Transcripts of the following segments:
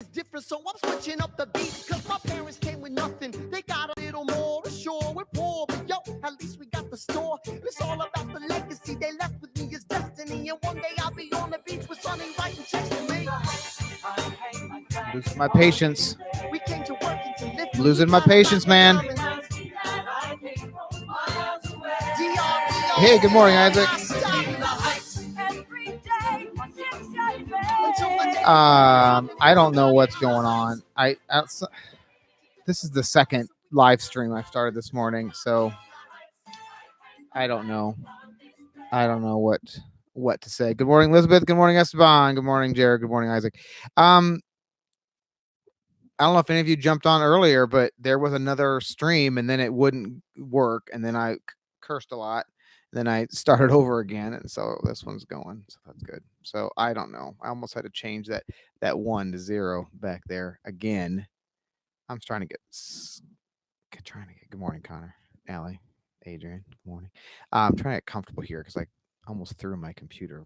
It's different, so I'm switching up the beat. Cause my parents came with nothing. They got a little more. Sure, we're poor, but yo, at least we got the store. It's all about the legacy they left with me is destiny. And one day I'll be on the beach with Sonny writing checks for me. Losing my patience. We came to work and to live. Losing my patience, man. Hey, good morning, Isaac. I don't know what's going on. This is the second live stream I've started this morning, so I don't know. I don't know what to say. Good morning, Elizabeth. Good morning, Esteban. Good morning, Jared. Good morning, Isaac. I don't know if any of you jumped on earlier, but there was another stream and then it wouldn't work, and then I cursed a lot. Then I started over again, and so this one's going. So that's good. So I don't know. I almost had to change that 1 to 0 back there again. I'm trying to get. Good morning, Connor, Allie, Adrian. Good morning. I'm trying to get comfortable here because I almost threw my computer.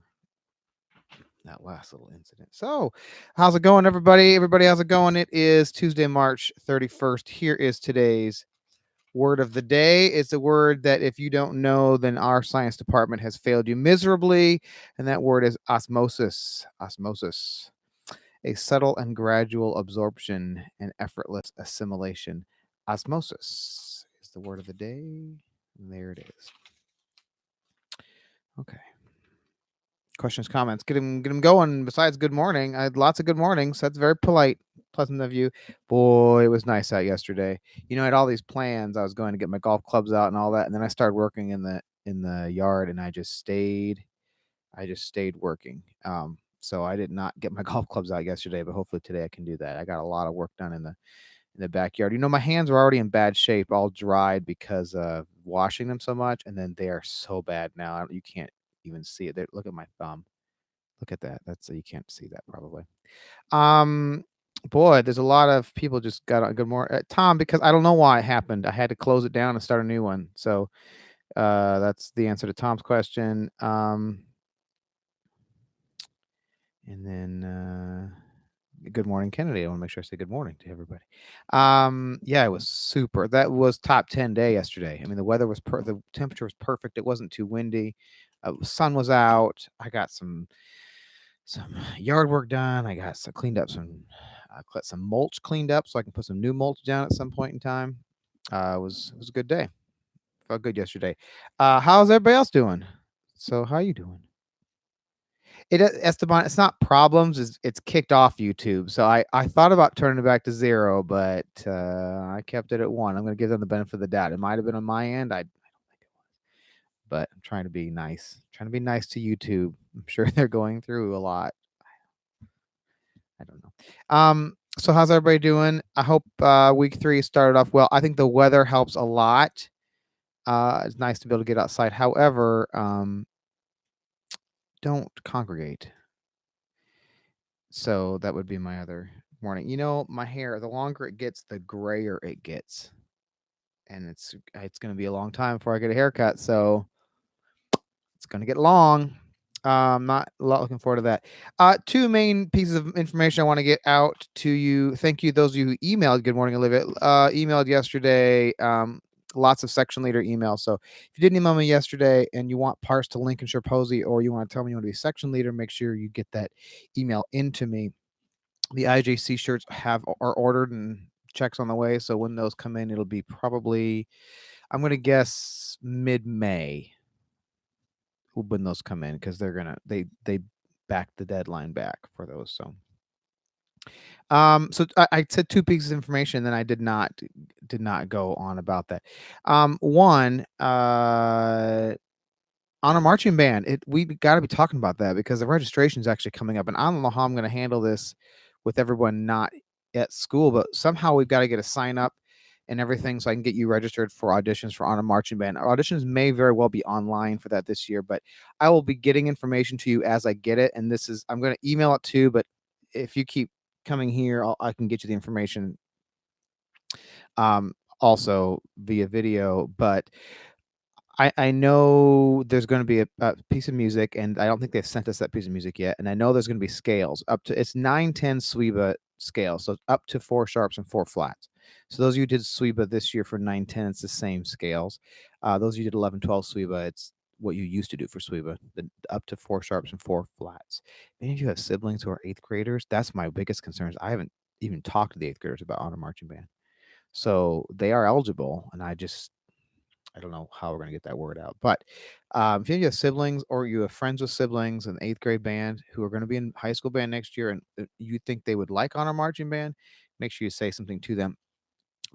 That last little incident. So, how's it going, everybody? Everybody, how's it going? It is Tuesday, March 31st. Here is today's word of the day. It's a word that if you don't know, then our science department has failed you miserably. And that word is osmosis. Osmosis. A subtle and gradual absorption and effortless assimilation. Osmosis is the word of the day. And there it is. Okay. Questions, comments, get them going. Besides good morning, I had lots of good mornings. That's very polite, pleasant of you. Boy, it was nice out yesterday. You know, I had all these plans. I was going to get my golf clubs out and all that, and then I started working in the yard, and I just stayed working. So I did not get my golf clubs out yesterday, but hopefully today I can do that. I got a lot of work done in the backyard. You know, my hands were already in bad shape, all dried because of washing them so much, and then they are so bad now. You can't even see it. Look at my thumb. Look at that. That's you can't see that probably. Boy, there's a lot of people just got on. Good morning, Tom. Because I don't know why it happened. I had to close it down and start a new one. So that's the answer to Tom's question. And then good morning, Kennedy. I want to make sure I say good morning to everybody. Yeah, it was super. That was top 10 day yesterday. I mean, the weather was the temperature was perfect. It wasn't too windy. Sun was out. I got some yard work done. I got cleaned up some mulch cleaned up so I can put some new mulch down at some point in time. It was a good day. Felt good yesterday. How's everybody else doing? So how you doing? Esteban, it's not problems. It's kicked off YouTube. So I thought about turning it back to 0, but I kept it at 1. I'm going to give them the benefit of the doubt. It might have been on my end. I don't think it was, but I'm trying to be nice. Trying to be nice to YouTube. I'm sure they're going through a lot. I don't know. So how's everybody doing? I hope week 3 started off well. I think the weather helps a lot. It's nice to be able to get outside. However, don't congregate. So that would be my other warning. You know, my hair, the longer it gets, the grayer it gets. And it's going to be a long time before I get a haircut. So it's going to get long. Not a lot looking forward to that. 2 main pieces of information I want to get out to you. Thank you, those of you who emailed. Good morning, Olivia. Emailed yesterday. Lots of section leader emails. So if you didn't email me yesterday and you want parts to Lincolnshire Posey, or you want to tell me you want to be a section leader, make sure you get that email into me. The IJC shirts are ordered and checks on the way. So when those come in, it'll be probably, I'm going to guess mid-May when those come in, because they back the deadline back for those. So so I said 2 pieces of information, then I did not go on about that. One, on a marching band, we got to be talking about that because the registration is actually coming up, and I don't know how I'm going to handle this with everyone not at school, but somehow we've got to get a sign up and everything so I can get you registered for auditions for On a Marching Band. Auditions may very well be online for that this year, but I will be getting information to you as I get it. And I'm going to email it too, but if you keep coming here, I can get you the information also via video. But I know there's going to be a piece of music, and I don't think they've sent us that piece of music yet. And I know there's going to be scales up to it's 9-10 Sweba scale, so up to 4 sharps and 4 flats. So those of you who did Sweba this year for 9-10, it's the same scales. Those of you who did 11-12 Sweba, it's what you used to do for Sweba, up to 4 sharps and 4 flats. If any of you have siblings who are 8th graders, that's my biggest concern. I haven't even talked to the 8th graders about honor marching band. So they are eligible, and I don't know how we're going to get that word out. But if you have siblings or you have friends with siblings in the 8th grade band who are going to be in high school band next year and you think they would like honor marching band, make sure you say something to them.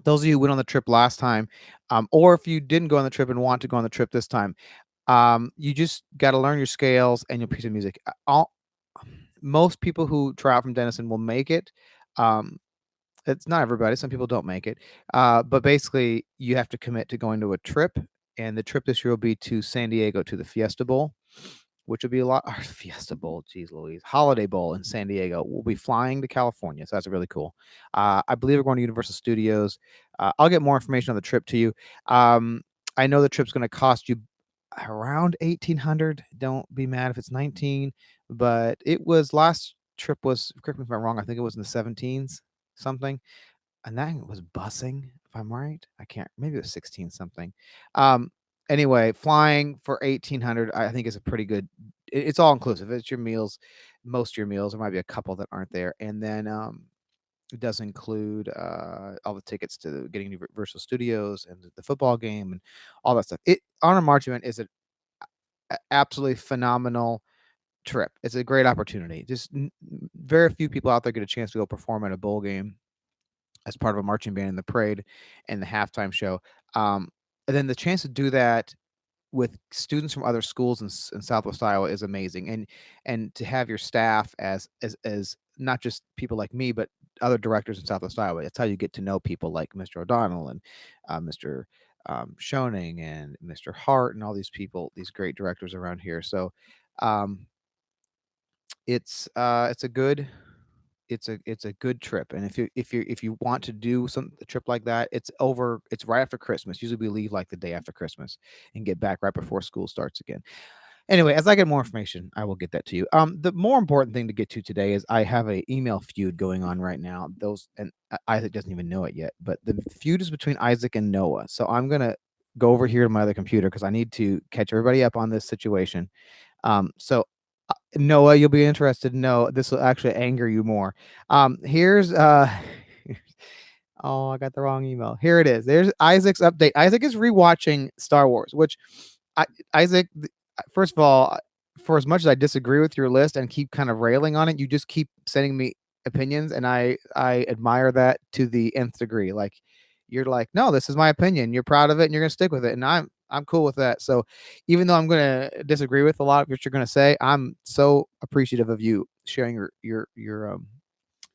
Those of you who went on the trip last time, or if you didn't go on the trip and want to go on the trip this time, you just got to learn your scales and your piece of music. Most people who try out from Denison will make it. It's not everybody. Some people don't make it. But basically, you have to commit to going to a trip. And the trip this year will be to San Diego to the Fiesta Bowl, which will be a lot. Fiesta Bowl, geez Louise. Holiday Bowl in San Diego. We'll be flying to California. So that's really cool. I believe we're going to Universal Studios. I'll get more information on the trip to you. I know the trip's going to cost you around $1,800. Don't be mad if it's 19, but it was last trip was, correct me if I'm wrong, I think it was in the 17s something, and that was busing, if I'm right. I can't, maybe it was 16 something. Anyway, flying for 1,800 I think is a pretty good, it's all inclusive. It's your meals, most of your meals. There might be a couple that aren't there, and then it does include all the tickets to getting Universal Studios and the football game and all that stuff. Honor Marching Band is an absolutely phenomenal trip. It's a great opportunity. Just very few people out there get a chance to go perform at a bowl game as part of a marching band in the parade and the halftime show. And then the chance to do that with students from other schools in Southwest Iowa is amazing. And to have your staff as not just people like me, but other directors in Southwest Iowa. That's how you get to know people like Mr. O'Donnell and Mr. Schoening and Mr. Hart and all these people, these great directors around here. So it's a good trip. And if you want to do a trip like that, it's right after Christmas. Usually we leave like the day after Christmas and get back right before school starts again. Anyway, as I get more information, I will get that to you. The more important thing to get to today is I have a email feud going on right now. Isaac doesn't even know it yet, but the feud is between Isaac and Noah. So I'm gonna go over here to my other computer because I need to catch everybody up on this situation. So Noah, you'll be interested to know this will actually anger you more. Here's oh, I got the wrong email. Here it is. There's Isaac's update. Isaac is rewatching Star Wars, which Isaac, first of all, for as much as I disagree with your list and keep kind of railing on it, you just keep sending me opinions, and I admire that to the nth degree. Like you're like, no, this is my opinion. You're proud of it, and you're gonna stick with it, and I'm cool with that. So even though I'm going to disagree with a lot of what you're going to say, I'm so appreciative of you sharing your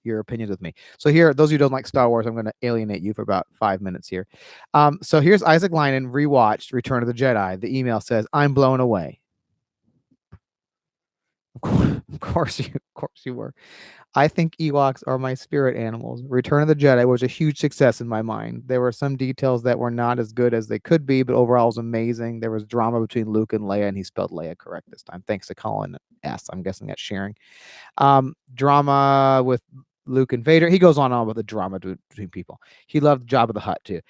opinions with me. So here, those of you who don't like Star Wars, I'm going to alienate you for about 5 minutes here. So here's Isaac Lynan rewatched Return of the Jedi. The email says, "I'm blown away." Of course you were. I think Ewoks are my spirit animals. Return of the Jedi was a huge success in my mind. There were some details that were not as good as they could be, but overall it was amazing. There was drama between Luke and Leia, and he spelled Leia correct this time. Thanks to Colin S. I'm guessing that's sharing. Drama with Luke and Vader. He goes on with the drama between people. He loved Jabba the Hutt too.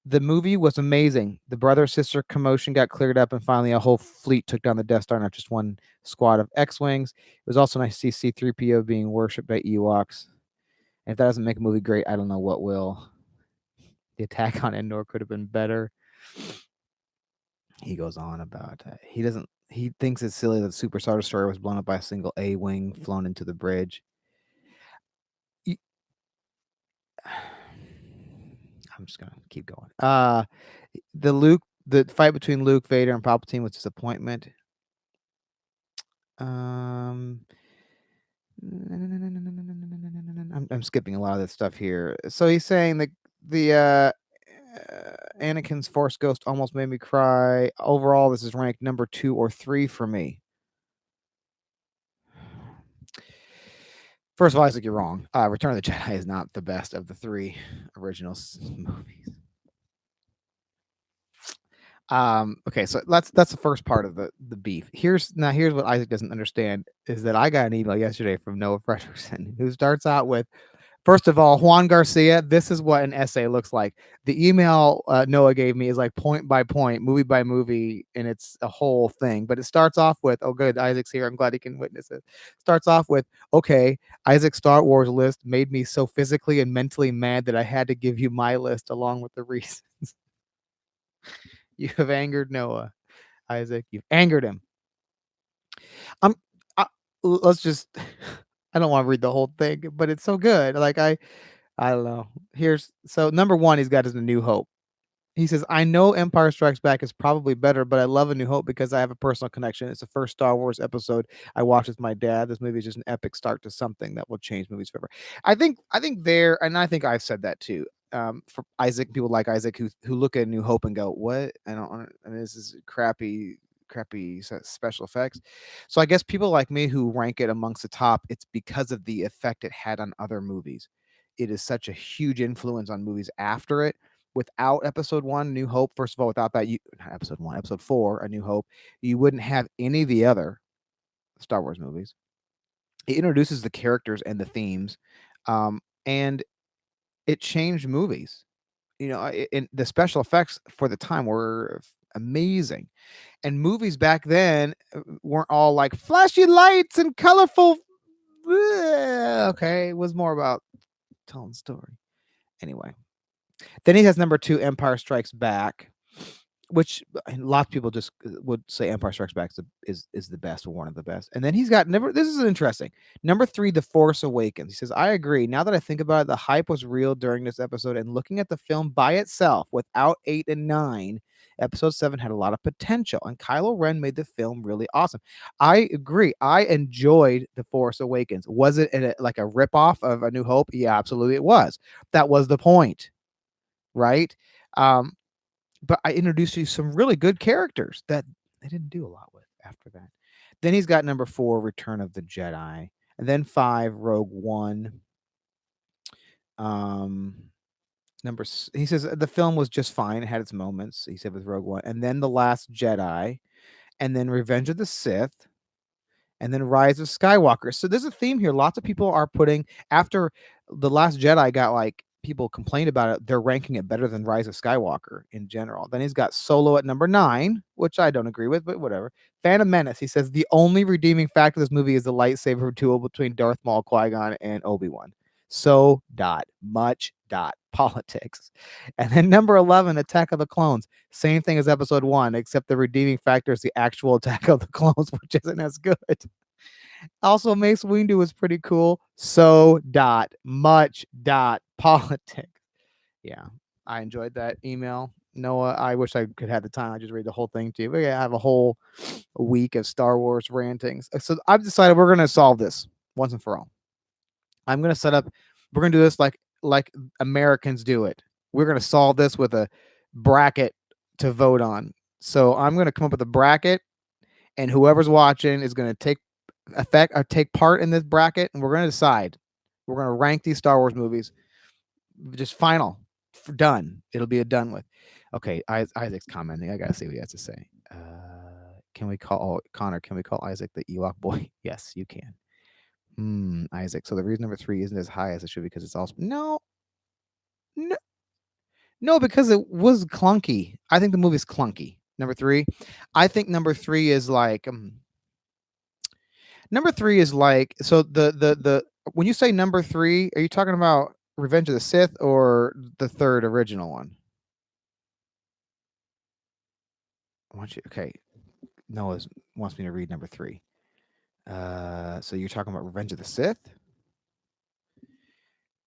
The movie was amazing. The brother-sister commotion got cleared up, and finally a whole fleet took down the Death Star, not just one squad of X-Wings. It was also nice to see C-3PO being worshipped by Ewoks. And if that doesn't make a movie great, I don't know what will. The attack on Endor could have been better. He goes on about he thinks it's silly that the Super Star Destroyer was blown up by a single A-wing flown into the bridge. I'm just gonna keep going. The fight between Luke, Vader, and Palpatine was disappointment. I'm skipping a lot of this stuff here. So he's saying that the Anakin's Force Ghost almost made me cry. Overall, this is ranked number 2 or 3 for me. First of all, Isaac, you're wrong. Return of the Jedi is not the best of the 3 original movies. Okay, so that's the first part of the beef. Here's what Isaac doesn't understand is that I got an email yesterday from Noah Fredrickson who starts out with, first of all, Juan Garcia, this is what an essay looks like. The email Noah gave me is like point by point, movie by movie, and it's a whole thing. But it starts off with, oh, good, Isaac's here. I'm glad he can witness it. Starts off with, okay, Isaac's Star Wars list made me so physically and mentally mad that I had to give you my list along with the reasons. You have angered Noah, Isaac. You've angered him. I'm. Let's just. I don't want to read the whole thing, but it's so good. Like I don't know. Here's so number one he's got is A New Hope. He says, I know Empire Strikes Back is probably better, but I love A New Hope because I have a personal connection. It's the first Star Wars episode I watched with my dad. This movie is just an epic start to something that will change movies forever. I think there, and I think I've said that too. For Isaac, people like Isaac who look at A New Hope and go, "What? I mean, this is crappy special effects." So I guess people like me who rank it amongst the top, it's because of the effect it had on other movies. It is such a huge influence on movies after it. Without episode one, New Hope, first of all, without that, not episode one, episode four, A New Hope, you wouldn't have any of the other Star Wars movies. It introduces the characters and the themes, and it changed movies. And the special effects for the time were amazing. And movies back then weren't all like flashy lights and colorful. Okay, it was more about telling the story. Anyway, then he has number two, Empire Strikes Back, which a lot of people just would say Empire Strikes Back is the best or one of the best. And then he's got this is interesting. Number three, The Force Awakens. He says, I agree. Now that I think about it, the hype was real during this episode, and looking at the film by itself without 8 and 9, episode 7 had a lot of potential, and Kylo Ren made the film really awesome. I agree. I enjoyed The Force Awakens. Was it like a ripoff of A New Hope? Yeah, absolutely it was. That was the point, right? But I introduced you some really good characters that they didn't do a lot with after that. Then he's got number 4, Return of the Jedi, and then 5, Rogue One. He says the film was just fine. It had its moments. He said with Rogue One, and then The Last Jedi, and then Revenge of the Sith, and then Rise of Skywalker. So there's a theme here. Lots of people are putting after The Last Jedi got like people complained about it, they're ranking it better than Rise of Skywalker in general. Then he's got Solo at number 9, which I don't agree with, but whatever. Phantom Menace, he says the only redeeming factor of this movie is the lightsaber duel between Darth Maul, Qui-Gon, and Obi-Wan. So much politics. And then number 11, Attack of the Clones. Same thing as episode 1, except the redeeming factor is the actual Attack of the Clones, which isn't as good. Also, Mace Windu was pretty cool. So much politics. Yeah, I enjoyed that email. Noah, I wish I could have the time. I just read the whole thing to you. But yeah, I have a whole week of Star Wars rantings. So I've decided we're going to solve this once and for all. I'm going to set up, we're going to do this like Americans do it. We're going to solve this with a bracket to vote on. So I'm going to come up with a bracket, and whoever's watching is going to take part in this bracket, and we're going to decide. We're going to rank these Star Wars movies. Just final. Done. It'll be a done with. Okay, Isaac's commenting. I got to see what he has to say. Can we call Connor? Can we call Isaac the Ewok boy? Yes, you can. Isaac. So the reason number 3 isn't as high as it should be because it's also no, because it was clunky. I think the movie's clunky. Number 3. I think number 3 is like number 3 is like, so the when you say number 3, are you talking about Revenge of the Sith or the third original one? Okay. Noah wants me to read number 3. So you're talking about Revenge of the Sith?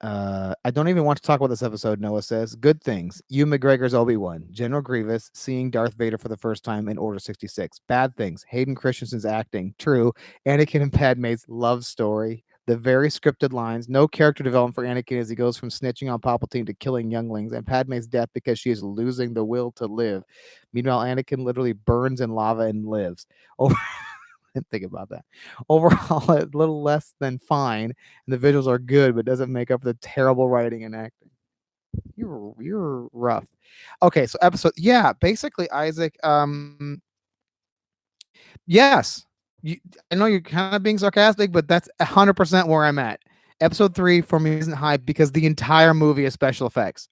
I don't even want to talk about this episode, Noah says. Good things. Ewan McGregor's Obi-Wan. General Grievous seeing Darth Vader for the first time in Order 66. Bad things. Hayden Christensen's acting. True. Anakin and Padme's love story. The very scripted lines. No character development for Anakin as he goes from snitching on Palpatine to killing younglings. And Padme's death because she is losing the will to live. Meanwhile, Anakin literally burns in lava and lives. Didn't think about that. Overall, a little less than fine, and the visuals are good, but doesn't make up for the terrible writing and acting. You're rough. Okay, so episode, yeah, basically Isaac. Yes, you, I know you're kind of being sarcastic, but that's 100% where I'm at. Episode 3 for me isn't hype because the entire movie is special effects.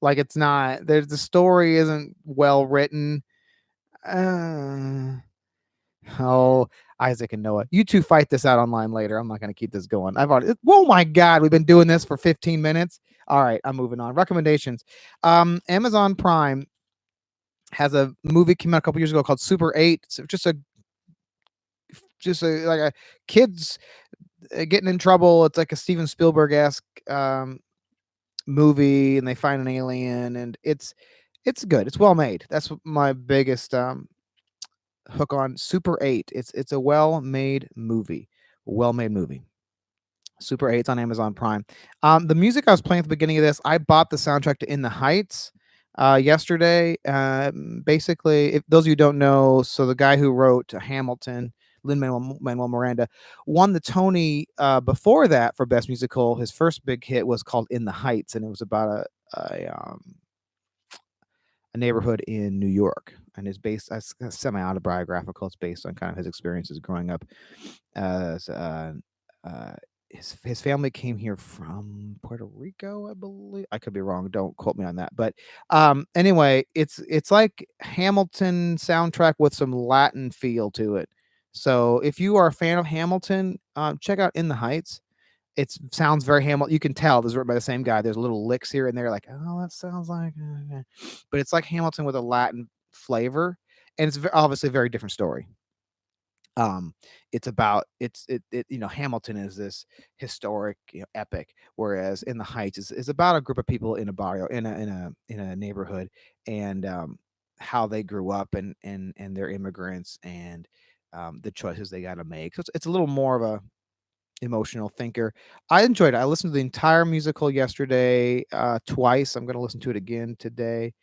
Like it's not. There's the story isn't well written. Uh, oh, Isaac and Noah, you two fight this out online later. I'm not going to keep this going. I've already. Oh my God, we've been doing this for 15 minutes. All right, I'm moving on. Recommendations. Amazon Prime has a movie came out a couple years ago called Super 8. It's just a like a kids getting in trouble. It's like a Steven Spielberg esque movie, and they find an alien, and it's good. It's well made. That's my biggest hook on Super 8. It's a well made movie. Well made movie. Super 8's on Amazon Prime. The music I was playing at the beginning of this, I bought the soundtrack to In the Heights yesterday. Basically, if those of you don't know, so the guy who wrote Hamilton, Lin-Manuel Miranda, won the Tony before that for Best Musical. His first big hit was called In the Heights, and it was about a neighborhood in New York, and is based as semi-autobiographical. It's based on kind of his experiences growing up as his family came here from Puerto Rico, I believe. I could be wrong. Don't quote me on that. But anyway, it's like Hamilton soundtrack with some Latin feel to it. So if you are a fan of Hamilton, check out In the Heights. It sounds very Hamilton. You can tell this is written by the same guy. There's little licks here and there, like, oh, that sounds like, but it's like Hamilton with a Latin flavor, and it's obviously a very different story. It's about Hamilton is this historic epic, whereas In the Heights is about a group of people in a barrio in a neighborhood, and how they grew up, and they're immigrants, and the choices they got to make. So it's a little more of a emotional thinker. I enjoyed it. I listened to the entire musical yesterday twice. I'm going to listen to it again today.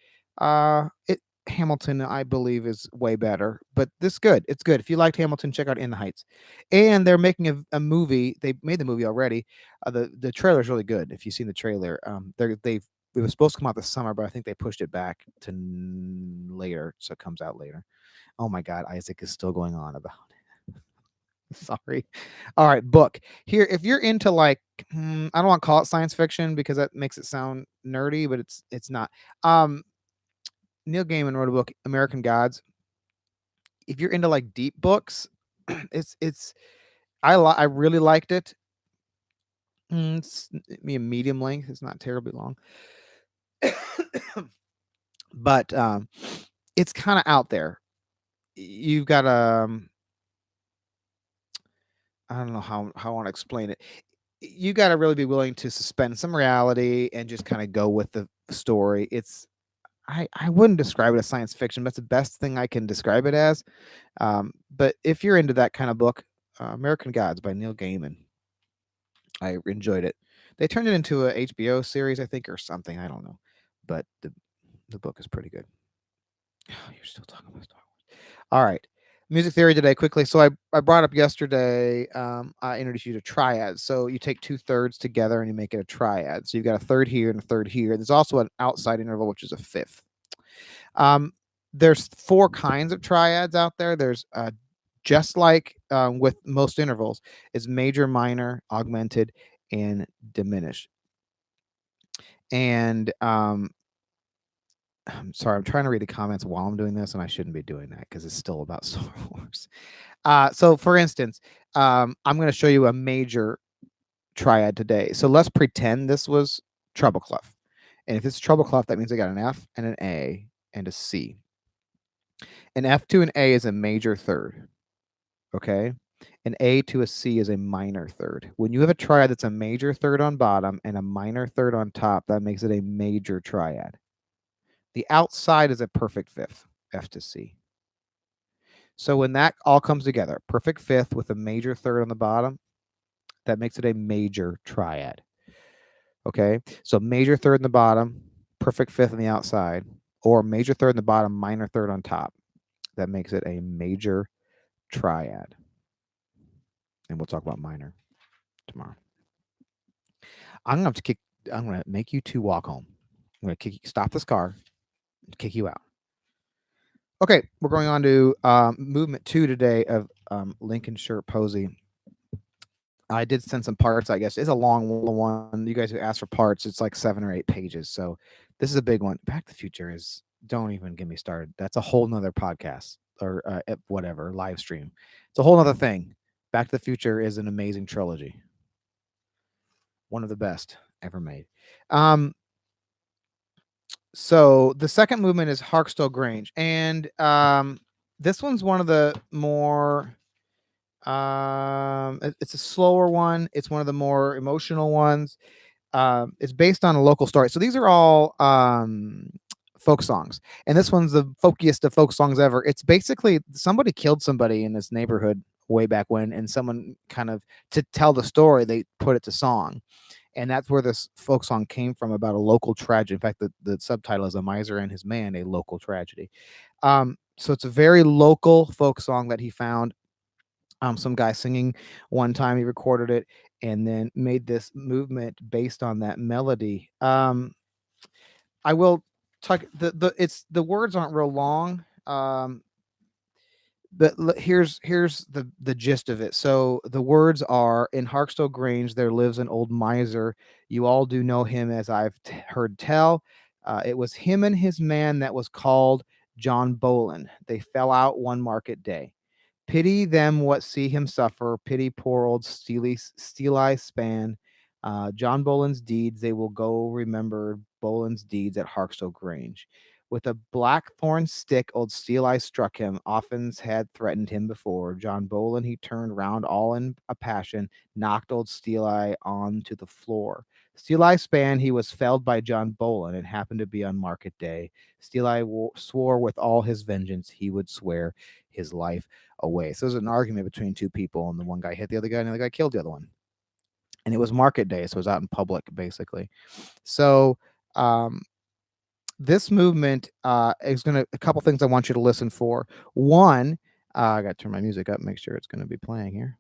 It Hamilton, I believe, is way better, but this good. It's good. If you liked Hamilton, check out In the Heights. And they're making a movie. They made the movie already. The trailer is really good. If you've seen the trailer, it was supposed to come out this summer, but I think they pushed it back to later, so it comes out later. Oh my God, Isaac is still going on about it. Sorry. All right, book. Here, if you're into like, I don't want to call it science fiction because that makes it sound nerdy, but it's not. Neil Gaiman wrote a book, American Gods. If you're into like deep books, I really liked it. It's a medium length. It's not terribly long, but it's kind of out there. You've got I don't know how I want to explain it. You got to really be willing to suspend some reality and just kind of go with the story. I wouldn't describe it as science fiction. That's the best thing I can describe it as. But if you're into that kind of book, American Gods by Neil Gaiman, I enjoyed it. They turned it into a HBO series, I think, or something. I don't know, but the book is pretty good. You're still talking about Star Wars. All right. Music theory today, quickly. So I brought up yesterday, I introduced you to triads. So you take 2/3 together and you make it a triad. So you've got a third here and a third here. There's also an outside interval, which is a fifth. There's 4 kinds of triads out there. There's just like with most intervals, is major, minor, augmented, and diminished. And I'm sorry, I'm trying to read the comments while I'm doing this, and I shouldn't be doing that because it's still about Star Wars. So, for instance, I'm going to show you a major triad today. So let's pretend this was treble clef, and if it's treble clef, that means I got an F and an A and a C. An F to an A is a major third. Okay. An A to a C is a minor third. When you have a triad that's a major third on bottom and a minor third on top, that makes it a major triad. The outside is a perfect fifth, F to C. So when that all comes together, perfect fifth with a major third on the bottom, that makes it a major triad. Okay, so major third in the bottom, perfect fifth on the outside, or major third in the bottom, minor third on top. That makes it a major triad. And we'll talk about minor tomorrow. I'm going to make you two walk home. I'm going to stop this car and kick you out. Okay, we're going on to movement 2 today of Lincolnshire Posey. I did send some parts, I guess. It's a long one. You guys who asked for parts, it's like 7 or 8 pages. So this is a big one. Back to the Future is, don't even get me started. That's a whole nother podcast or whatever, live stream. It's a whole nother thing. Back to the Future is an amazing trilogy. One of the best ever made. So the second movement is Harkstow Grange. And this one's one of the more... it's a slower one. It's one of the more emotional ones. It's based on a local story. So these are all folk songs, and this one's the folkiest of folk songs ever. It's basically somebody killed somebody in this neighborhood way back when, and someone kind of, to tell the story, they put it to song, and that's where this folk song came from, about a local tragedy. In fact, the subtitle is A Miser and His Man, a Local Tragedy. So it's a very local folk song that he found. Some guy singing one time, he recorded it and then made this movement based on that melody. I will talk, the words aren't real long. But here's the gist of it. So the words are, in Harkstow Grange there lives an old miser. You all do know him, as I've heard tell. It was him and his man that was called John Boland. They fell out one market day. Pity them what see him suffer. Pity poor old Steely Span. John Boland's deeds, they will go remember Boland's deeds at Harkstow Grange. With a blackthorn stick, old Steely struck him. Often's had threatened him before. John Boland he turned round all in a passion, knocked old Steely on to the floor. Steely Span, he was felled by John Boland. It happened to be on market day. Steely swore with all his vengeance he would swear his life away. So there's an argument between two people, and the one guy hit the other guy, and the other guy killed the other one. And it was market day, so it was out in public, basically. So this movement is going to, a couple things I want you to listen for. One, I got to turn my music up, make sure it's going to be playing here.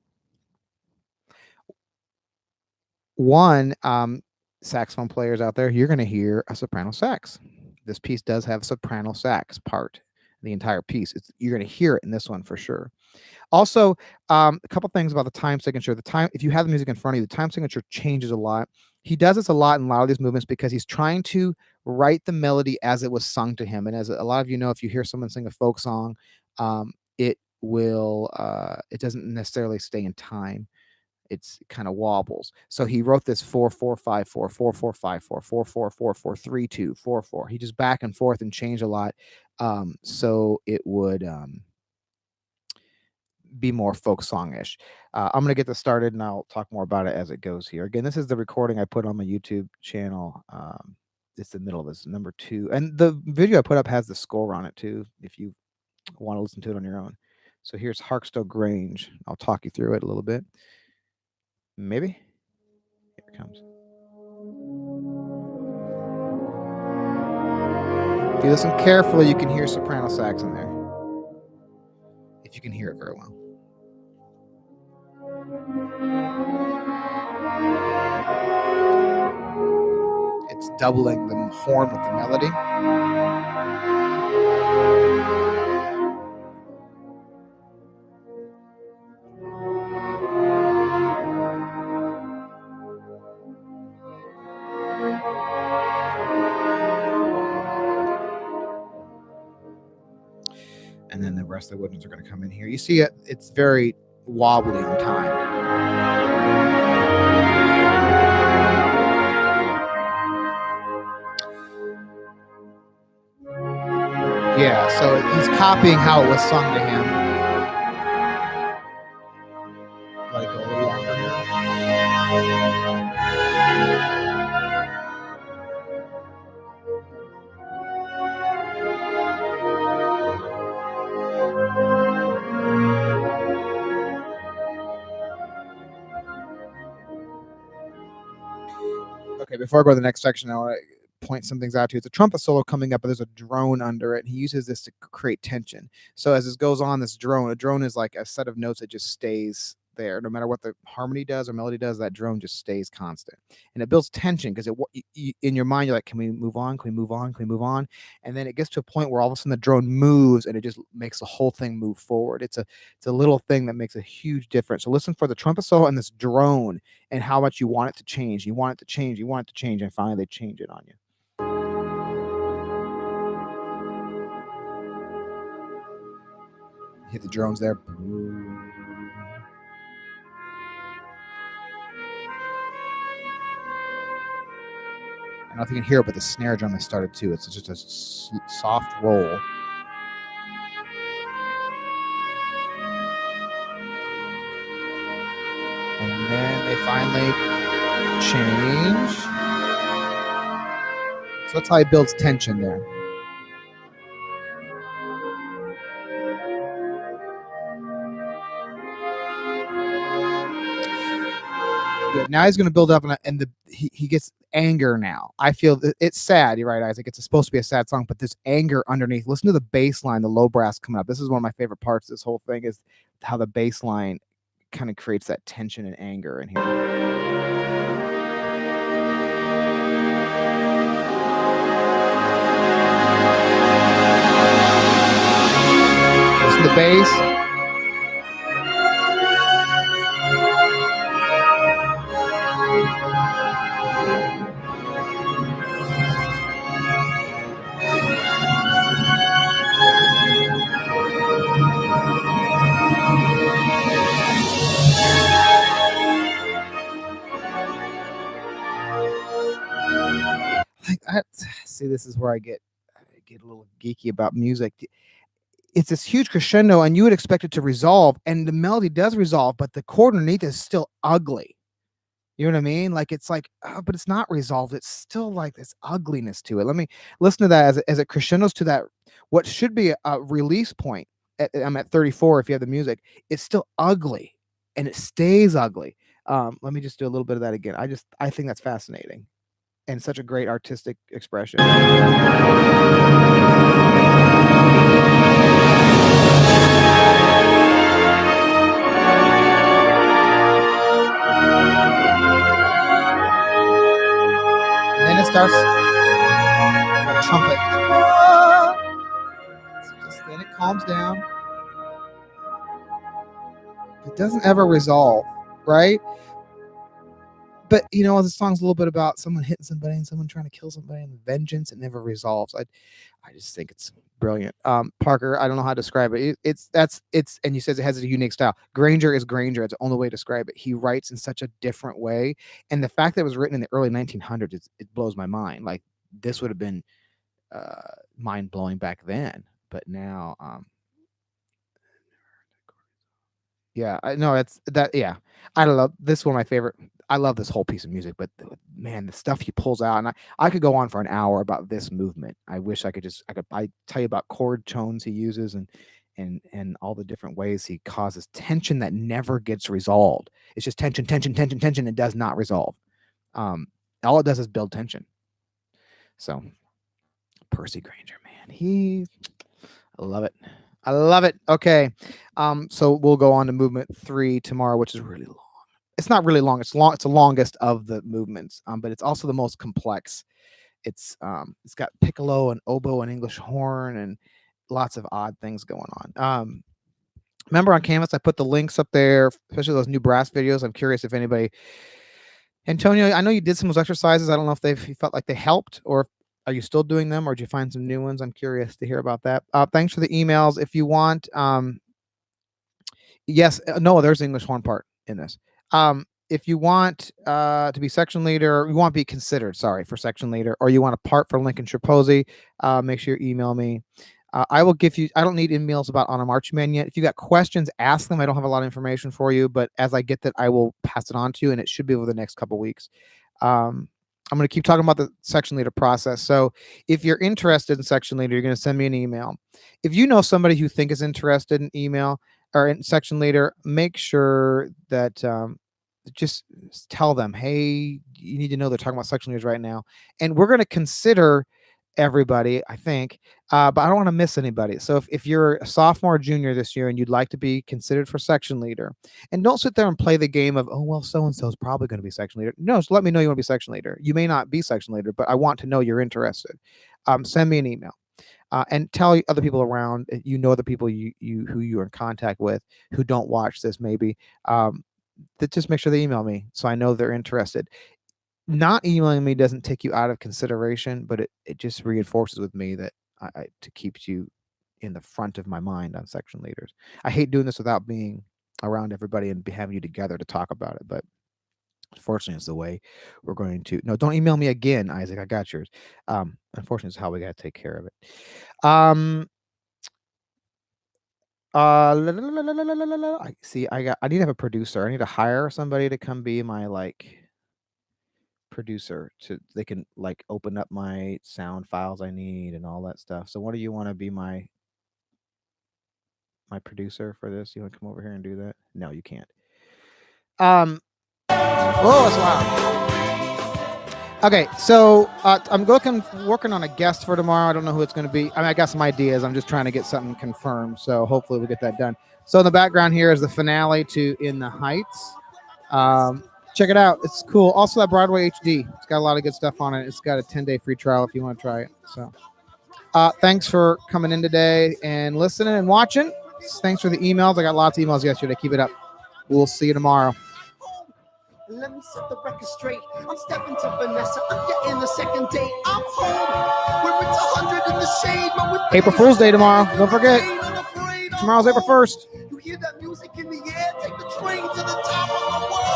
One, saxophone players out there, you're going to hear a soprano sax. This piece does have soprano sax part. The entire piece, you're going to hear it in this one for sure. Also, a couple things about the time signature. The time, if you have the music in front of you, the time signature changes a lot. He does this a lot in a lot of these movements because he's trying to write the melody as it was sung to him. And as a lot of you know, if you hear someone sing a folk song, it doesn't necessarily stay in time. It's kind of wobbles. So he wrote this 4-4-5-4, 4-4-5-4, 4-4-4-4, 3-2, 4-4. He just back and forth and changed a lot. So it would be more folk songish. I'm going to get this started and I'll talk more about it as it goes here. Again, this is the recording I put on my YouTube channel. It's the middle of this, number 2. And the video I put up has the score on it too, if you want to listen to it on your own. So here's Harkstow Grange. I'll talk you through it a little bit. Maybe. Here it comes. If you listen carefully, you can hear soprano sax in there. If you can hear it very well. It's doubling the horn with the melody. And then the rest of the woodwinds are going to come in here. You see it, it's very wobbly on time. Yeah, so he's copying how it was sung to him. Let it go a little longer Okay, before I go to the next section, I want to point some things out to you. It's a trumpet solo coming up, but there's a drone under it. And he uses this to create tension. So as this goes on, a drone is like a set of notes that just stays there. No matter what the harmony does or melody does, that drone just stays constant, and it builds tension because in your mind you're like, can we move on? Can we move on? Can we move on? And then it gets to a point where all of a sudden the drone moves and it just makes the whole thing move forward. It's a little thing that makes a huge difference. So listen for the trumpet solo and this drone and how much you want it to change. You want it to change. You want it to change, and finally they change it on you. Hit the drones there. I don't know if you can hear it, but the snare drum has started too. It's just a soft roll. And then they finally change. So that's how he builds tension there. Yeah, now he's going to build up, and he gets anger now. I feel it's sad. You're right, Isaac. It's supposed to be a sad song, but there's anger underneath. Listen to the bass line, the low brass coming up. This is one of my favorite parts of this whole thing, is how the bass line kind of creates that tension and anger in here. Listen to the bass. See, this is where I get a little geeky about music. It's this huge crescendo, and you would expect it to resolve, and the melody does resolve, but the chord underneath is still ugly. You know what I mean? Like, it's like, but it's not resolved. It's still like this ugliness to it. Let me listen to that as it crescendos to that, what should be a release point. I'm at 34. If you have the music, it's still ugly, and it stays ugly. Let me just do a little bit of that again. I think that's fascinating and such a great artistic expression. Then it starts a trumpet. Then it calms down. It doesn't ever resolve, right? But you know, the song's a little bit about someone hitting somebody and someone trying to kill somebody and vengeance. It never resolves. I just think it's brilliant. Parker, I don't know how to describe it. It's and you says it has a unique style. Granger is Granger. It's the only way to describe it. He writes in such a different way, and the fact that it was written in the early 1900s, it blows my mind. Like, this would have been mind blowing back then, but now, yeah, I know it's that. Yeah, I love this one. My favorite. I love this whole piece of music, but man, the stuff he pulls out, and I could go on for an hour about this movement. I wish I could tell you about chord tones he uses and all the different ways he causes tension that never gets resolved. It's just tension, tension, tension, tension. It does not resolve. All it does is build tension. So Percy Granger, man, I love it. I love it. Okay. So we'll go on to movement 3 tomorrow, which is really long. It's not really long. It's long. It's the longest of the movements, but it's also the most complex. It's got piccolo and oboe and English horn and lots of odd things going on. Remember on Canvas, I put the links up there, especially those new brass videos. I'm curious if anybody, Antonio, I know you did some of those exercises. I don't know if you felt like they helped, or are you still doing them, or did you find some new ones? I'm curious to hear about that. Thanks for the emails. If you want, yes, no, there's the English horn part in this. If you want to be section leader, you want to be considered, for section leader, or you want a part for Lincoln Tripozzi, make sure you email me. I will give you, I don't need emails about On a Marching Man yet. If you got questions, ask them. I don't have a lot of information for you, but as I get that, I will pass it on to you, and it should be over the next couple of weeks. I'm going to keep talking about the section leader process. So if you're interested in section leader, you're going to send me an email. If you know somebody who think is interested in email or in section leader, make sure that just tell them, hey, you need to know they're talking about section leaders right now. And we're going to consider everybody, I think, but I don't want to miss anybody. So if you're a sophomore or junior this year and you'd like to be considered for section leader, and don't sit there and play the game of, oh, well, so-and-so is probably going to be section leader. No, just let me know you want to be section leader. You may not be section leader, but I want to know you're interested. Send me an email. And tell other people around, other people who you're in contact with who don't watch this maybe, that just make sure they email me so I know they're interested. Not emailing me doesn't take you out of consideration, but it just reinforces with me that to keep you in the front of my mind on section leaders. I hate doing this without being around everybody and having you together to talk about it, but unfortunately, it's the way we're going to. No, don't email me again, Isaac. I got yours. Unfortunately, it's how we got to take care of it. I see. I need to have a producer. I need to hire somebody to come be my producer they can open up my sound files I need and all that stuff. So what do you want to be my producer for this? You want to come over here and do that? No, you can't. Oh, that's loud. Okay, so I'm working on a guest for tomorrow. I don't know who it's going to be. I mean, I got some ideas. I'm just trying to get something confirmed. So hopefully we'll get that done. So in the background here is the finale to In the Heights. Check it out. It's cool. Also, that Broadway HD. It's got a lot of good stuff on it. It's got a 10-day free trial if you want to try it. So thanks for coming in today and listening and watching. Thanks for the emails. I got lots of emails yesterday. Keep it up. We'll see you tomorrow. Let me set the record straight. I'm stepping to Vanessa. I'm getting the second date. I'm home. Where it's 100 in the shade. April Fool's Day tomorrow. Don't forget. Tomorrow's April 1st. You hear that music in the air? Take the train to the top of the world.